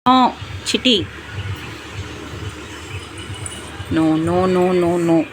No, Chitty. No, no, no, no, no.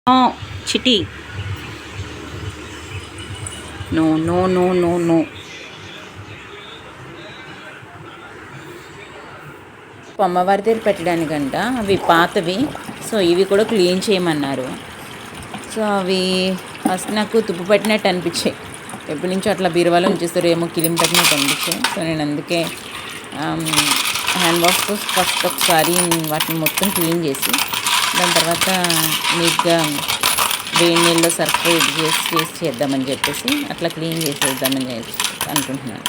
No, Chitty. No, no, no, no, no. అమ్మవారి దగ్గర పెట్టడానికంట అవి పాతవి. So ఇవి కూడా క్లీన్ చేయమన్నారు. సో అవి ఫస్ట్ నాకు తుప్పు పట్టినట్టు అనిపించాయి. ఎప్పటి నుంచో అట్లా బీరువాలో ఉంచేస్తారు, ఏమో కిలిం పట్టినట్టు అనిపించాయి. సో నేను అందుకే హ్యాండ్ వాష్తో ఫస్ట్ ఒకసారి వాటిని మొత్తం క్లీన్ చేసి దాని తర్వాత నీట్గా వేడి నీళ్ళలో సర్ఫ్ ఇది చేసి చేద్దామని చెప్పేసి అట్లా క్లీన్ చేసేద్దామని అనుకుంటున్నాను.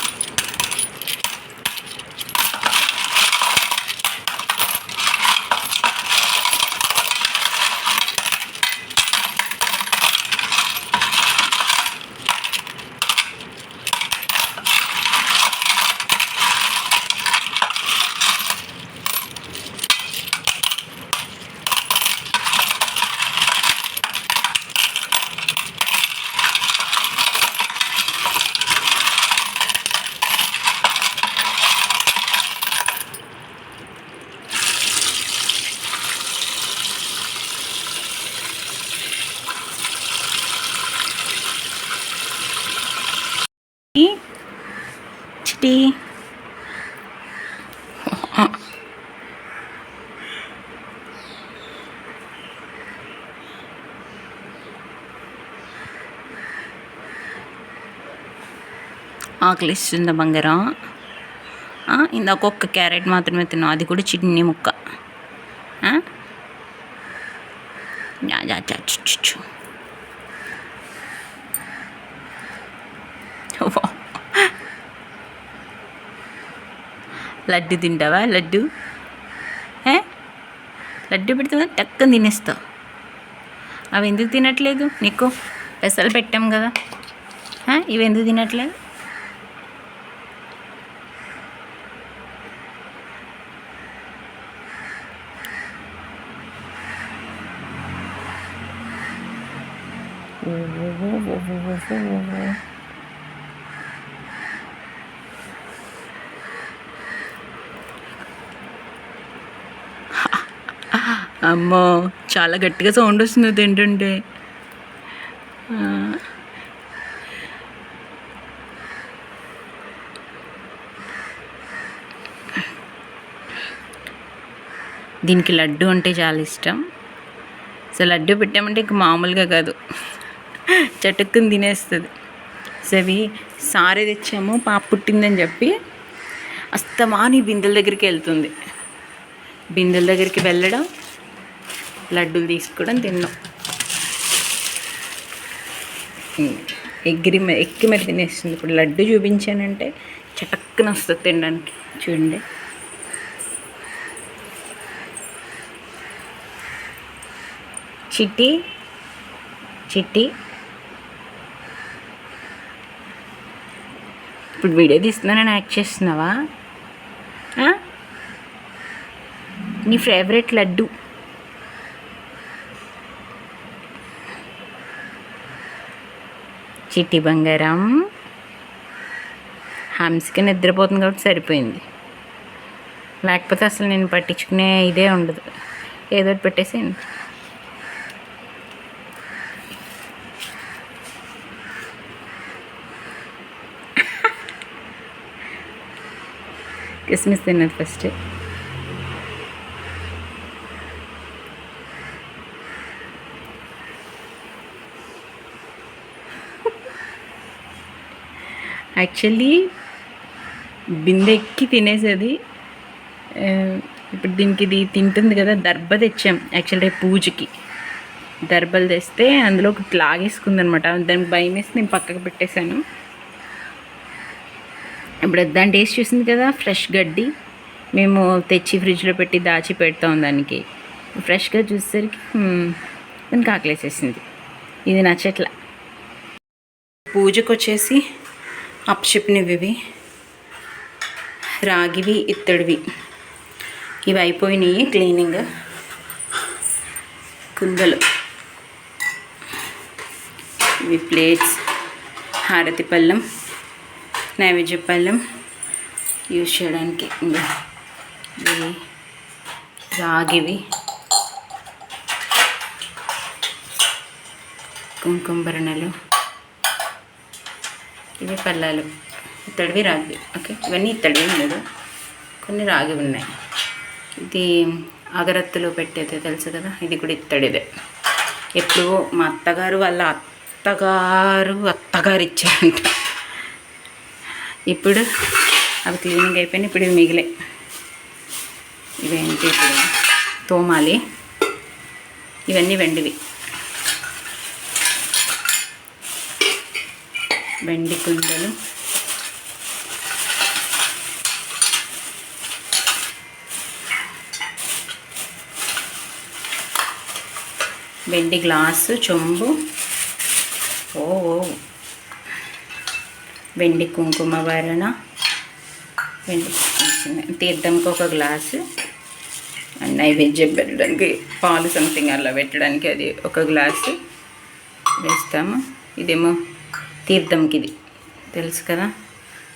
Chitty. ఆకలిస్తుందా బంగారం? ఇందాక ఒక్క క్యారెట్ మాత్రమే తిన్నావు, అది కూడా చిన్ని ముక్క. లడ్డు తింటావా? లడ్డు లడ్డు పెడితే టక్కని తినేస్తావు. అవి ఎందుకు తినట్లేదు? నీకు పెసలు పెట్టాం కదా, ఇవి ఎందుకు తినట్లేదు? అమ్మో, చాలా గట్టిగా సౌండ్ వస్తుంది తింటుంటే. దీనికి లడ్డు అంటే చాలా ఇష్టం. సో లడ్డు పెట్టామంటే ఇంక మామూలుగా కాదు, చటుక్కుని తినేస్తుంది. సో అవి సారే తెచ్చాము, పాప పుట్టిందని చెప్పి అస్తమాని బిందెల దగ్గరికి వెళ్తుంది. బిందెల దగ్గరికి వెళ్ళడం, లడ్డూలు తీసుకోవడం, తిన్నాం. ఎక్కి మరి తినేస్తుంది. ఇప్పుడు లడ్డు చూపించానంటే చటక్కున వస్తుంది తినడానికి. చూడండి, చిట్టి చిట్టి ఇప్పుడు వీడియో తీస్తున్నానని యాక్ట్ చేస్తున్నావా? నీ ఫేవరెట్ లడ్డు చిట్టి బంగారం. హంసకి నిద్రపోతుంది కాబట్టి సరిపోయింది, లేకపోతే అసలు నేను పట్టించుకునే ఇదే ఉండదు. ఏదో ఒకటి పెట్టేసేయండి. కిస్మిస్ తిన్నది ఫస్ట్. యాక్చువల్లీ బిందె ఎక్కి తినేసేది. ఇప్పుడు దీనికి ఇది తింటుంది కదా. దర్బ తెచ్చాం యాక్చువల్ రేపు పూజకి. దర్బలు తెస్తే అందులో ఒకటి లాగేసుకుంది అనమాట. దానికి భయం వేసి నేను పక్కకు పెట్టేశాను. ఇప్పుడు దాని టేస్ట్ చూసింది కదా, ఫ్రెష్ గడ్డి మేము తెచ్చి ఫ్రిడ్జ్లో పెట్టి దాచి పెడతాం. దానికి ఫ్రెష్గా చూసేసరికి దానికి ఆకలేసేసింది. ఇది నచ్చట్లా. పూజకు వచ్చేసి అప్పచెప్పినవి ఇవి, రాగివి, ఇత్తడివి. ఇవి అయిపోయినాయి క్లీనింగ్. కుందలు, ఇవి ప్లేట్స్, హారతి పళ్ళెం, నైవేద్య పళ్ళెం యూజ్ చేయడానికి. ఇవి రాగివి, కుంకుమ భరణలు, ఇవి పళ్ళాలు, ఇత్తడివి, రాగివి. ఓకే, ఇవన్నీ ఇత్తడివి లేదు, కొన్ని రాగి ఉన్నాయి. ఇది అగరత్తులు పెట్టేదే తెలుసు కదా, ఇది కూడా ఇత్తడిదే. ఎప్పుడు మా అత్తగారు వాళ్ళ అత్తగారు ఇచ్చారంట. ఇప్పుడు అవి క్లీనింగ్ అయిపోయినాయి. ఇప్పుడు ఇవి మిగిలే. ఇవేంటి ఇప్పుడు తోమాలి. ఇవన్నీ వెండివి. వెండి కుండలు, వెండి గ్లాసు, చెంబు, వెండి కుంకుమ భరణ, వెండి తీర్థంకి ఒక గ్లాసు, నైవేద్యం పెట్టడానికి పాలు సంథింగ్ అలా పెట్టడానికి అది ఒక గ్లాసు వేస్తాము. ఇదేమో తీర్థంకి, ఇది తెలుసు కదా,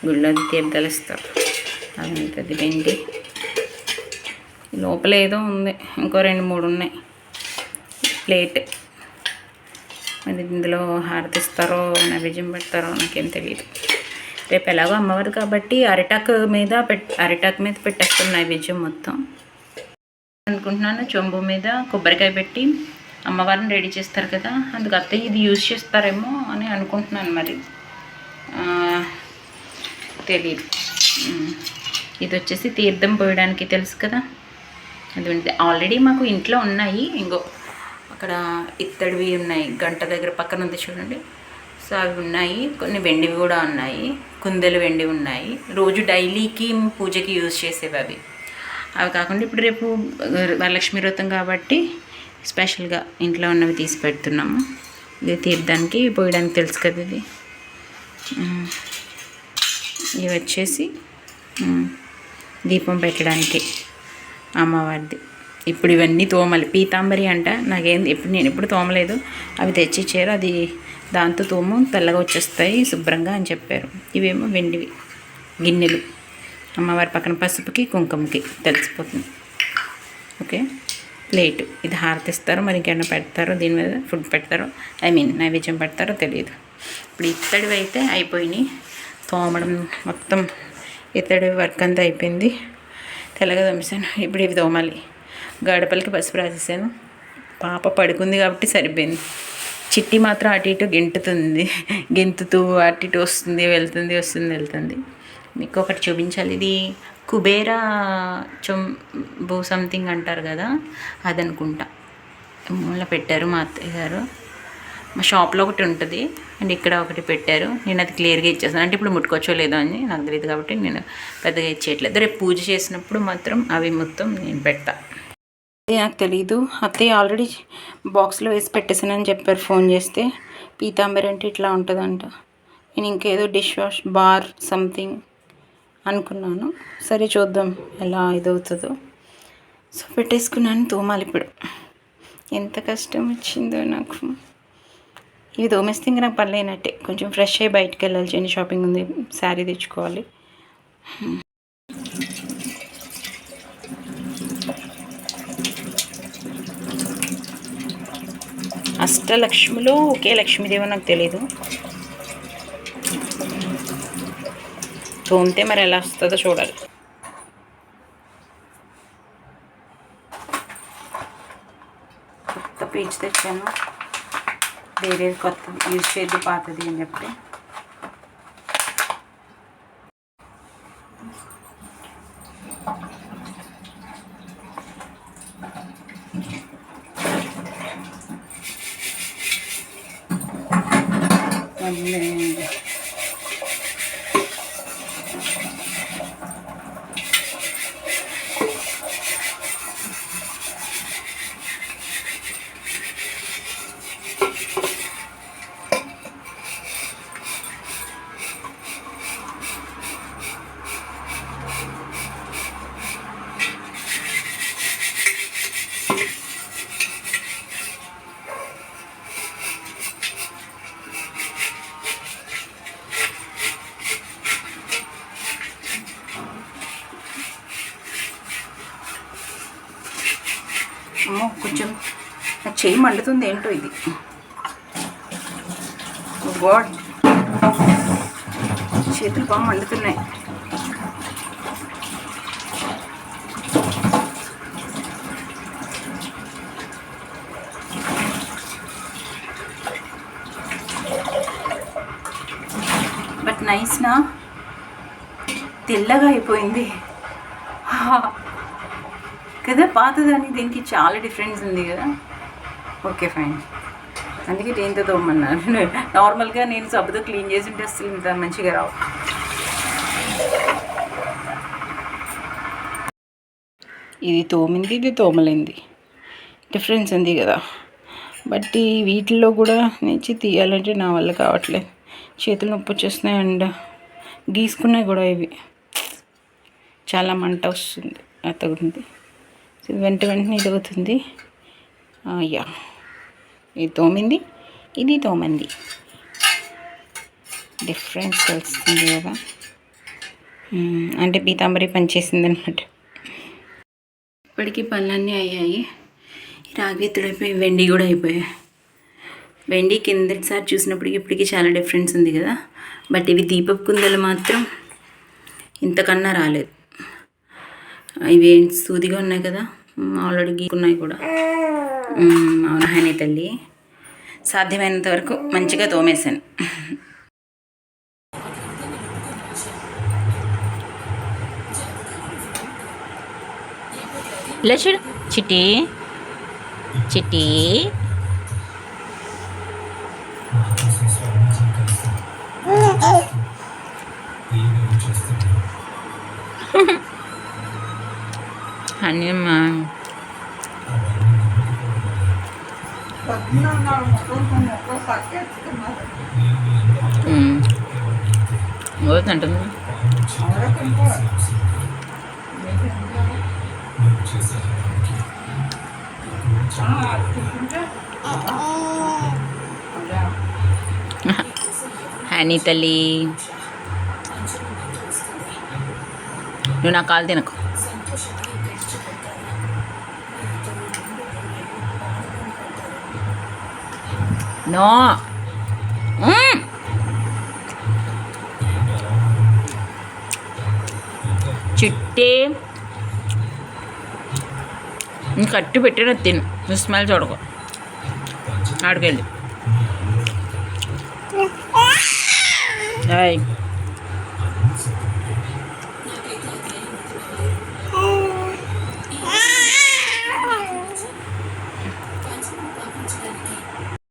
గుళ్ళో తీర్థాలు ఇస్తారు. అది వెండి. లోపల ఏదో ఉంది, ఇంకో 2-3 ఉన్నాయి. ప్లేట్, మరి ఇందులో హారతిస్తారో నైవేద్యం పెడతారో నాకేం తెలియదు. రేపు ఎలాగో అమ్మవారు కాబట్టి అరిటాకు మీద పెట్టేస్తాం నైవేద్యం మొత్తం అనుకుంటున్నాను. చెంబు మీద కొబ్బరికాయ పెట్టి అమ్మవారిని రెడీ చేస్తారు కదా, అందుకు అత్తయ్య ఇది యూజ్ చేస్తారేమో అని అనుకుంటున్నాను. మరి తెలియదు. ఇది వచ్చేసి తీర్థం పోయడానికి తెలుసు కదా, అది ఆల్రెడీ మాకు ఇంట్లో ఉన్నాయి. ఇంకో అక్కడ ఇత్తడివి ఉన్నాయి, గంట దగ్గర పక్కన ఉంది చూడండి. సో అవి ఉన్నాయి. కొన్ని వెండివి కూడా ఉన్నాయి, కుందెలు వెండి ఉన్నాయి. రోజు డైలీకి పూజకి యూజ్ చేసేవి అవి. అవి కాకుండా ఇప్పుడు రేపు వరలక్ష్మి వ్రతం కాబట్టి స్పెషల్గా ఇంట్లో ఉన్నవి తీసి పెడుతున్నాము. ఇది తీర్థానికి పోయడానికి తెలుసు కదా. ఇది ఇవి వచ్చేసి దీపం పెట్టడానికి అమ్మవారిది. ఇప్పుడు ఇవన్నీ తోమలి. పీతాంబరి అంట, నేను ఎప్పుడు తోమలేదు. అవి తెచ్చిచ్చారు, అది దాంతో తోము తెల్లగా వచ్చేస్తాయి శుభ్రంగా అని చెప్పారు. ఇవేమో వెండివి గిన్నెలు, అమ్మవారి పక్కన పసుపుకి కుంకుమకి తెలిసిపోతుంది. ఓకే, ప్లేటు, ఇది హారతిస్తారో మరి ఇంకేమైనా పెడతారో, దీని మీద ఫుడ్ పెడతారో, నైవేద్యం పెడతారో తెలియదు. ఇప్పుడు ఇత్తడివి అయితే అయిపోయినాయి. తోమడం మొత్తం ఇత్తడి వర్క్ అంతా అయిపోయింది. తెల్లగా తోమేసాను. ఇప్పుడు ఇవి తోమాలి. గడపలకి పసుపు రాసేసాను. పాప పడుకుంది కాబట్టి సరిపోయింది. చిట్టి మాత్రం అటు ఇటు గెంతుతూ అటు ఇటు వస్తుంది వెళ్తుంది. మీకు ఒకటి చూపించాలి. ఇది కుబేరా చెంబు సంథింగ్ అంటారు కదా, అదనుకుంటా. మూల పెట్టారు మా అత్తయ్య గారు. మా షాప్లో ఒకటి ఉంటుంది అండ్ ఇక్కడ ఒకటి పెట్టారు. నేను అది క్లియర్గా ఇచ్చేస్తాను. అంటే ఇప్పుడు ముట్టుకోవచ్చో లేదో అని నాకు తెలియదు కాబట్టి నేను పెద్దగా ఇచ్చేయట్లేదు. రేపు పూజ చేసినప్పుడు మాత్రం అవి మొత్తం నేను పెడతా. అది నాకు తెలీదు. అత్తయ్య ఆల్రెడీ బాక్స్లో వేసి పెట్టేసానని చెప్పారు ఫోన్ చేస్తే. పీతాంబరి అంటే ఇట్లా ఉంటుందంట. నేను ఇంకేదో డిష్ వాష్ బార్ సంథింగ్ అనుకున్నాను. సరే చూద్దాం ఎలా ఇదవుతుందో. సో పెట్టేసుకున్నాను. తోమాలి ఇప్పుడు. ఎంత కష్టం వచ్చిందో నాకు. ఇవి తోమేస్తే ఇంకా నాకు పర్లేనట్టే. కొంచెం ఫ్రెష్ అయ్యి బయటకు వెళ్ళాలి. చిన్న షాపింగ్ ఉంది, శారీ తెచ్చుకోవాలి. అష్టలక్ష్మిలో ఒకే లక్ష్మీదేవి నాకు తెలీదు. తోమితే మరి ఎలా వస్తుందో చూడాలి. కొత్త పేజ్ తెచ్చాను. వేరే కొత్త యూజ్ చేద్ది పాతది అని చెప్పి. అమ్మో కొంచెం నాకు చెయ్యి మండుతుంది. ఏంటో ఇది. గాడ్, చేతులు బాగా మండుతున్నాయి. బట్ నైస్ నా, తెల్లగా అయిపోయింది కదా. పాతదానికి దీనికి చాలా డిఫరెన్స్ ఉంది కదా. Okay fine. అందుకే దేంతో తోమన్నారు. నార్మల్గా నేను సబ్బుతో క్లీన్ చేసి ఉంటే అసలు ఇంత మంచిగా రావు. ఇది తోమింది, ఇది తోమలేంది, డిఫరెన్స్ ఉంది కదా. బట్ ఈ వీటిల్లో కూడా నుంచి తీయాలంటే నా వల్ల కావట్లేదు. చేతులు నొప్పి వచ్చేస్తున్నాయి. అండ్ గీసుకున్నాయి కూడా. ఇవి చాలా మంట వస్తుంది, అతగుంది. వెంటనే ఇది అవుతుంది. యా, ఇది తోమింది, ఇది తోమంది. డిఫరెన్స్ తెలుస్తుంది కదా. అంటే పీతాంబరి పనిచేసింది అనమాట. ఇప్పటికీ పనులన్నీ అయ్యాయి. రాగిత్తుడు అయిపోయి, వెండి కూడా అయిపోయాయి. వెండి కిందటిసారి చూసినప్పటికి ఇప్పటికీ చాలా డిఫరెన్స్ ఉంది కదా. బట్ ఇవి దీపపు కుందలు మాత్రం ఇంతకన్నా రాలేదు. ఇవి సూదిగా ఉన్నాయి కదా, ఆల్రెడీ గీకున్నాయి కూడా. అవును హనీ తల్లి, సాధ్యమైనంత వరకు మంచిగా తోమేశాను. ఇలా చూడు చిట్టి, చిట్టి హనీ అమ్మా. అంటుంది. హనీ తల్లి, నువ్వు నా కాలు తినకు. నో, చిట్టి ఇంక కట్టు పెట్టిన తిను. నువ్వు స్మెల్ చూడకు. ఆడికెళ్ళి